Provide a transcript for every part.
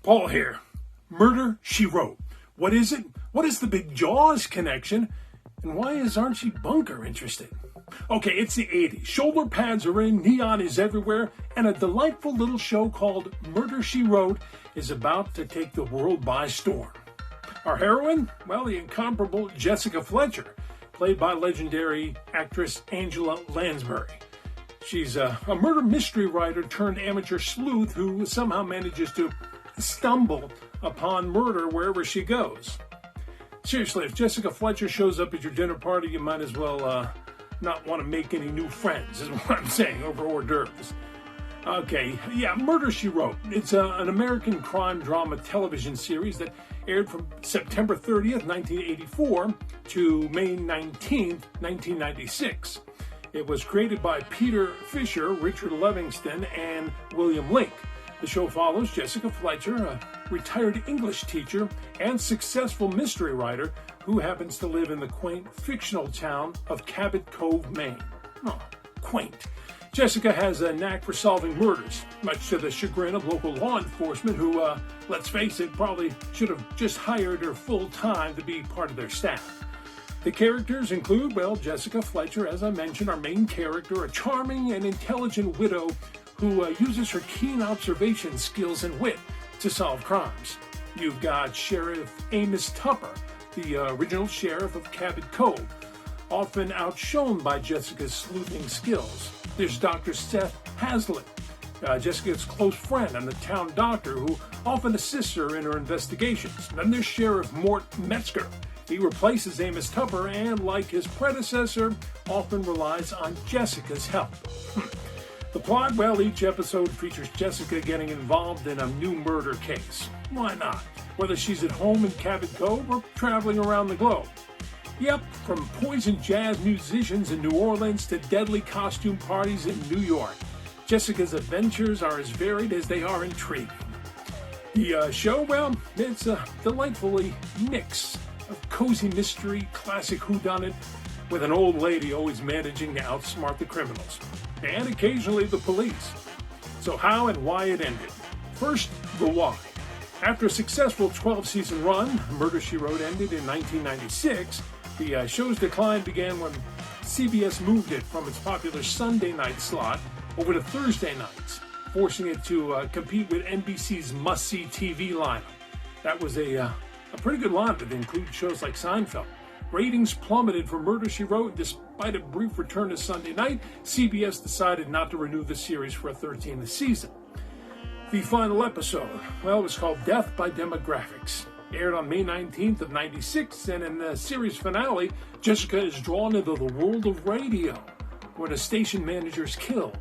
Paul here. Murder, She Wrote. What is it? What is the big Jaws connection? And why is Archie Bunker interested? Okay, it's the 80s. Shoulder pads are in, neon is everywhere, and a delightful little show called Murder, She Wrote is about to take the world by storm. Our heroine? Well, the incomparable Jessica Fletcher, played by legendary actress Angela Lansbury. She's a murder mystery writer turned amateur sleuth who somehow manages to stumble upon murder wherever she goes. Seriously, if Jessica Fletcher shows up at your dinner party, you might as well not want to make any new friends, is what I'm saying, over hors d'oeuvres. Okay, yeah, Murder, She Wrote. It's an American crime drama television series that aired from September 30th, 1984 to May 19th, 1996. It was created by Peter Fisher, Richard Livingston, and William Link. The show follows Jessica Fletcher, a retired English teacher and successful mystery writer who happens to live in the quaint fictional town of Cabot Cove, Maine. Oh, quaint. Jessica has a knack for solving murders, much to the chagrin of local law enforcement who, let's face it, probably should have just hired her full-time to be part of their staff. The characters include, well, Jessica Fletcher, as I mentioned, our main character, a charming and intelligent widow who uses her keen observation skills and wit to solve crimes. You've got Sheriff Amos Tupper, the original sheriff of Cabot Cove, often outshone by Jessica's sleuthing skills. There's Dr. Seth Hazlitt, Jessica's close friend and the town doctor who often assists her in her investigations. Then there's Sheriff Mort Metzger. He replaces Amos Tupper and, like his predecessor, often relies on Jessica's help. The plot, well, each episode features Jessica getting involved in a new murder case. Why not? Whether she's at home in Cabot Cove or traveling around the globe. Yep, from poison jazz musicians in New Orleans to deadly costume parties in New York, Jessica's adventures are as varied as they are intriguing. The show, well, it's a delightfully mix of cozy mystery, classic whodunit, with an old lady always managing to outsmart the criminals, and occasionally the police. So how and why it ended. First, the why. After a successful 12-season run, Murder, She Wrote ended in 1996. The show's decline began when CBS moved it from its popular Sunday night slot over to Thursday nights, forcing it to compete with NBC's must-see TV lineup. That was a pretty good lineup that included shows like Seinfeld. Ratings plummeted for Murder, She Wrote. Despite a brief return to Sunday night, CBS decided not to renew the series for a 13th season. The final episode, well, it was called Death by Demographics. Aired on May 19th of 96, and in the series finale, Jessica is drawn into the world of radio, where the station manager is killed.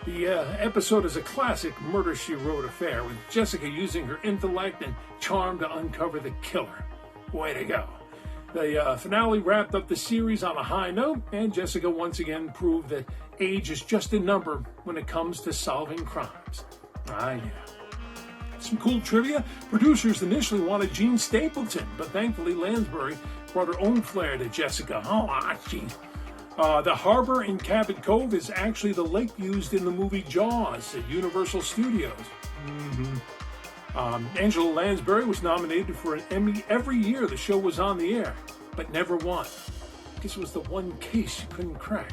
The episode is a classic Murder, She Wrote affair, with Jessica using her intellect and charm to uncover the killer. Way to go. The finale wrapped up the series on a high note, and Jessica once again proved that age is just a number when it comes to solving crimes. Ah, yeah. Some cool trivia. Producers initially wanted Jean Stapleton, but thankfully Lansbury brought her own flair to Jessica. Oh, Archie. The harbor in Cabot Cove is actually the lake used in the movie Jaws at Universal Studios. Angela Lansbury was nominated for an Emmy every year the show was on the air, but never won. I guess it was the one case she couldn't crack.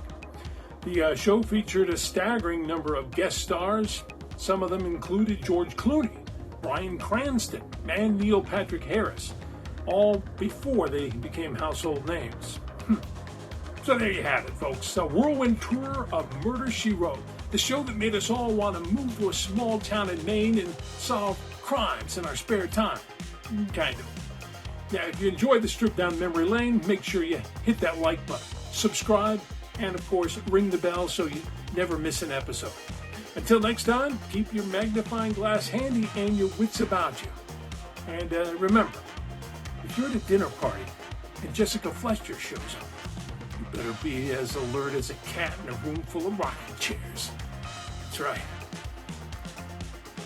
The show featured a staggering number of guest stars. Some of them included George Clooney, Bryan Cranston, and Neil Patrick Harris, all before they became household names. So there you have it, folks. A whirlwind tour of Murder, She Wrote, the show that made us all want to move to a small town in Maine and solve crimes in our spare time. Kind of. Yeah, if you enjoyed the trip down memory lane, make sure you hit that like button, subscribe, and of course, ring the bell so you never miss an episode. Until next time, keep your magnifying glass handy and your wits about you. And remember, if you're at a dinner party and Jessica Fletcher shows up, you better be as alert as a cat in a room full of rocking chairs. That's right.